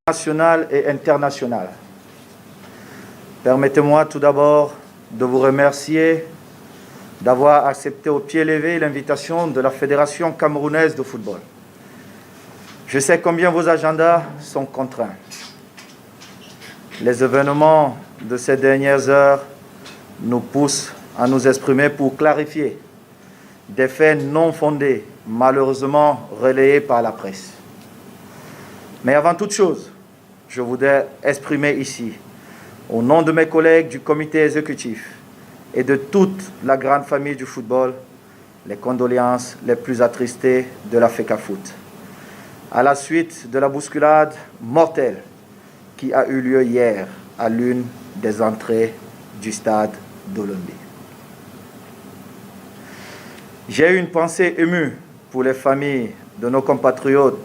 nationales et internationales. Permettez-moi tout d'abord de vous remercier d'avoir accepté au pied levé l'invitation de la Fédération camerounaise de football. Je sais combien vos agendas sont contraints. Les événements de ces dernières heures nous poussent à nous exprimer pour clarifier des faits non fondés, malheureusement relayés par la presse. Mais avant toute chose, je voudrais exprimer ici, au nom de mes collègues du comité exécutif et de toute la grande famille du football, les condoléances les plus attristées de la FECAFOOT, à la suite de la bousculade mortelle qui a eu lieu hier à l'une des entrées du stade d'Olombe. J'ai eu une pensée émue pour les familles de nos compatriotes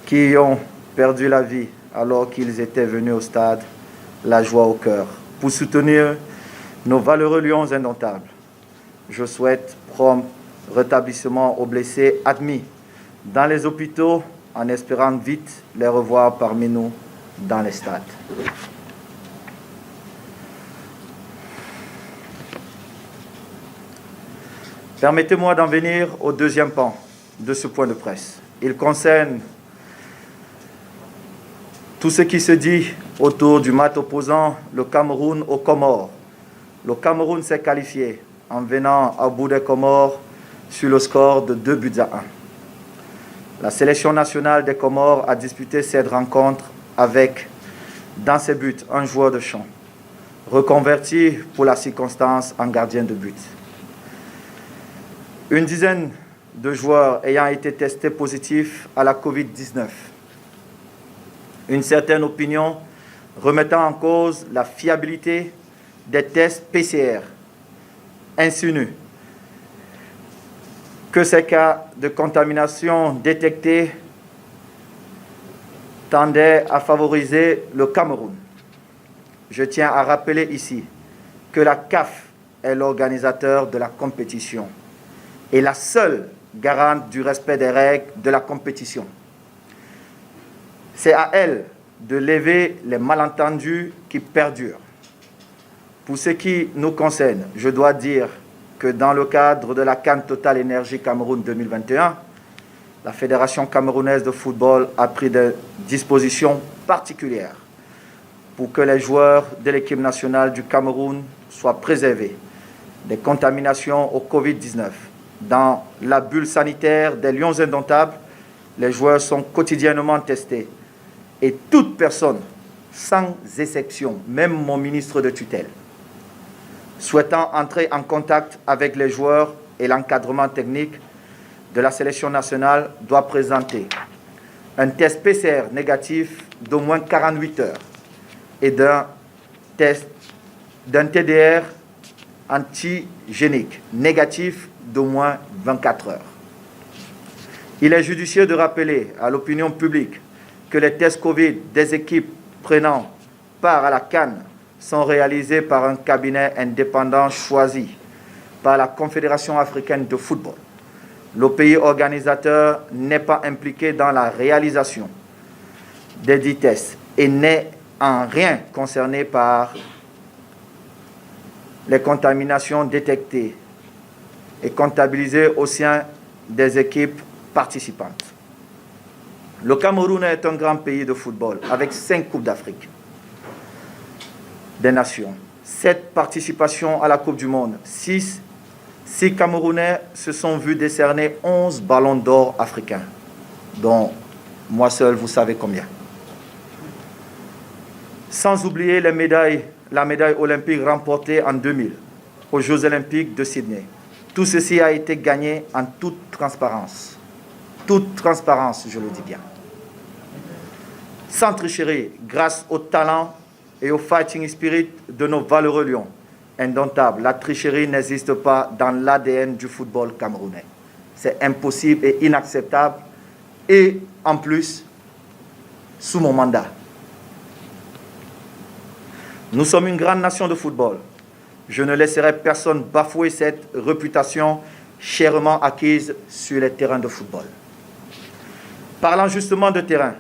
qui y ont perdu la vie alors qu'ils étaient venus au stade, la joie au cœur, pour soutenir nos valeureux lions indomptables. Je souhaite prompt rétablissement aux blessés admis dans les hôpitaux en espérant vite les revoir parmi nous dans les stades. Permettez-moi d'en venir au deuxième pan de ce point de presse. Il concerne tout ce qui se dit autour du match opposant le Cameroun aux Comores. Le Cameroun s'est qualifié en venant à bout des Comores sur le score de 2-1. La sélection nationale des Comores a disputé cette rencontre avec, dans ses buts, un joueur de champ, reconverti pour la circonstance en gardien de but. Une dizaine de joueurs ayant été testés positifs à la Covid-19. Une certaine opinion remettant en cause la fiabilité des tests PCR insinue que ces cas de contamination détectés tendaient à favoriser le Cameroun. Je tiens à rappeler ici que la CAF est l'organisateur de la compétition et la seule garante du respect des règles de la compétition. C'est à elle de lever les malentendus qui perdurent. Pour ce qui nous concerne, je dois dire que dans le cadre de la CAN Total Énergie Cameroun 2021, la Fédération camerounaise de football a pris des dispositions particulières pour que les joueurs de l'équipe nationale du Cameroun soient préservés des contaminations au Covid-19. Dans la bulle sanitaire des Lions indomptables, les joueurs sont quotidiennement testés et toute personne, sans exception, même mon ministre de tutelle, souhaitant entrer en contact avec les joueurs et l'encadrement technique de la sélection nationale doit présenter un test PCR négatif d'au moins 48 heures et d'un TDR antigénique négatif d'au moins 24 heures. Il est judicieux de rappeler à l'opinion publique que les tests Covid des équipes prenant part à la CAN sont réalisés par un cabinet indépendant choisi par la Confédération africaine de football. Le pays organisateur n'est pas impliqué dans la réalisation des dits tests et n'est en rien concerné par les contaminations détectées et comptabilisées au sein des équipes participantes. Le Cameroun est un grand pays de football avec 5 Coupes d'Afrique des Nations, 7 participations à la Coupe du Monde, 6 Camerounais se sont vus décerner 11 ballons d'or africains, dont moi seul, vous savez combien. Sans oublier la médaille olympique remportée en 2000 aux Jeux olympiques de Sydney. Tout ceci a été gagné en toute transparence. Toute transparence, je le dis bien. Sans tricherie, grâce au talent et au fighting spirit de nos valeureux lions indomptables. La tricherie n'existe pas dans l'ADN du football camerounais. C'est impossible et inacceptable. Et en plus, sous mon mandat. Nous sommes une grande nation de football. Je ne laisserai personne bafouer cette réputation chèrement acquise sur les terrains de football. Parlant justement de terrain,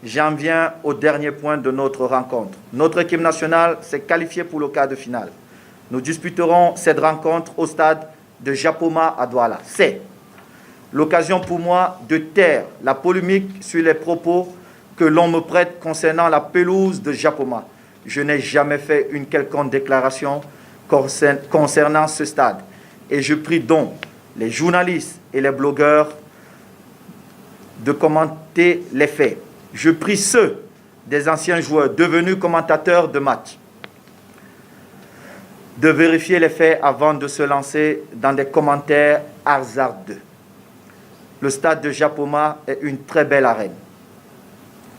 J'en viens au dernier point de notre rencontre. Notre équipe nationale s'est qualifiée pour le quart de finale. Nous disputerons cette rencontre au stade de Japoma à Douala. C'est l'occasion pour moi de taire la polémique sur les propos que l'on me prête concernant la pelouse de Japoma. Je n'ai jamais fait une quelconque déclaration concernant ce stade. Et je prie donc les journalistes et les blogueurs de commenter les faits. Je prie ceux des anciens joueurs devenus commentateurs de match de vérifier les faits avant de se lancer dans des commentaires hasardeux. Le stade de Japoma est une très belle arène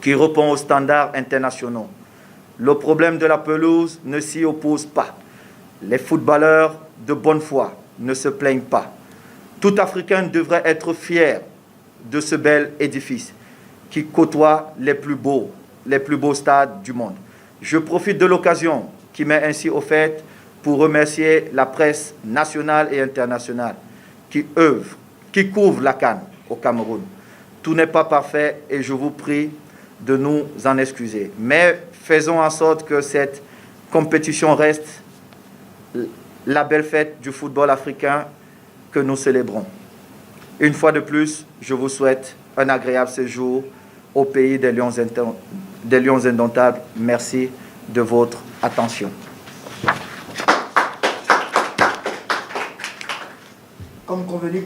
qui répond aux standards internationaux. Le problème de la pelouse ne s'y oppose pas. Les footballeurs de bonne foi ne se plaignent pas. Tout Africain devrait être fier de ce bel édifice qui côtoie les plus beaux stades du monde. Je profite de l'occasion qui m'est ainsi offerte pour remercier la presse nationale et internationale qui œuvre, qui couvre la CAN au Cameroun. Tout n'est pas parfait et je vous prie de nous en excuser. Mais faisons en sorte que cette compétition reste la belle fête du football africain que nous célébrons. Une fois de plus, je vous souhaite un agréable séjour au pays des Lions indomptables. Merci de votre attention. Comme convenu,